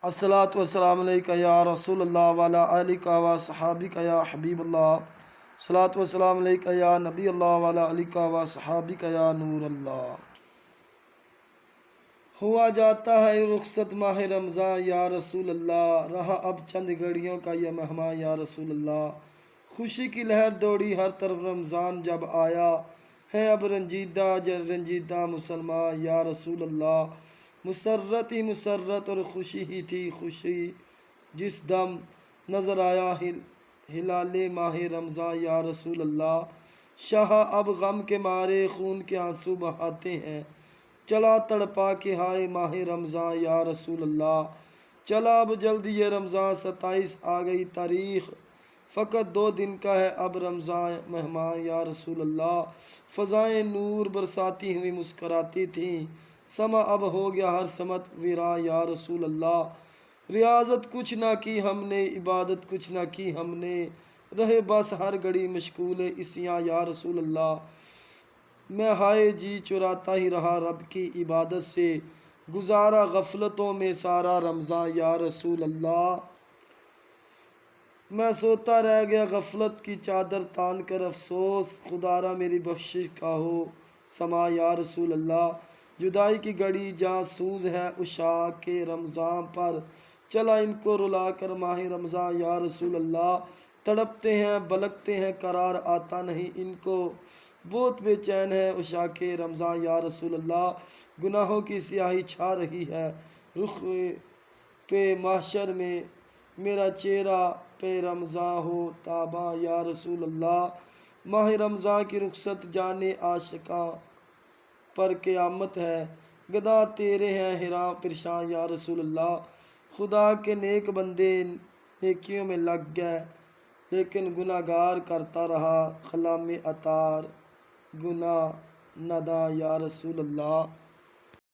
الصلاۃ والسلام علیکہ یا رسول اللہ وعلی آلکہ و صحابکہ یا حبیب اللہ۔ الصلاۃ والسلام علیکہ یا نبی اللہ وعلی آلکہ و صحابکہ یا نور اللہ۔ ہوا جاتا ہے رخصت ماہ رمضان یا رسول اللہ، رہا اب چند گھڑیوں کا یہ مہمان یا رسول اللہ۔ خوشی کی لہر دوڑی ہر طرف رمضان جب آیا، ہے اب رنجیدہ مسلمان یا رسول اللہ۔ مسرت ہی مسرت اور خوشی ہی تھی خوشی، جس دم نظر آیا ہلال ماہ رمضان یا رسول اللہ۔ شاہ اب غم کے مارے خون کے آنسو بہاتے ہیں، چلا تڑپا کے ہائے ماہ رمضان یا رسول اللہ۔ چلا اب جلد یہ رمضان 27 آ گئی تاریخ، فقط 2 دن کا ہے اب رمضان مہمان یا رسول اللہ۔ فضائیں نور برساتی ہوئی مسکراتی تھیں، سما اب ہو گیا ہر سمت ویراں یا رسول اللہ۔ ریاضت کچھ نہ کی ہم نے، عبادت کچھ نہ کی ہم نے، رہے بس ہر گھڑی مشغول عصیاں یا رسول اللہ۔ میں ہائے جی چراتا ہی رہا رب کی عبادت سے، گزارا غفلتوں میں سارا رمضان یا رسول اللہ۔ میں سوتا رہ گیا غفلت کی چادر تان کر افسوس، خدارا میری بخشش کا ہو سما یا رسول اللہ۔ جدائی کی گھڑی جاں سوز ہے عشاق کے رمضان پر، چلا ان کو رلا کر ماہ رمضان یا رسول اللہ۔ تڑپتے ہیں بلکتے ہیں قرار آتا نہیں ان کو، بہت بے چین ہے عشاق رمضان یا رسول اللہ۔ گناہوں کی سیاہی چھا رہی ہے رخ پہ محشر میں، میرا چہرہ پہ رمضان ہو تاباں یا رسول اللہ۔ ماہ رمضان کی رخصت جانے عاشقاں پر قیامت ہے، گدا تیرے ہیں حیراں پریشاں یا رسول اللہ۔ خدا کے نیک بندے نیکیوں میں لگ گئے، لیکن گناہ گار کرتا رہا خلا میں اطار گناہ نداں یا رسول اللہ۔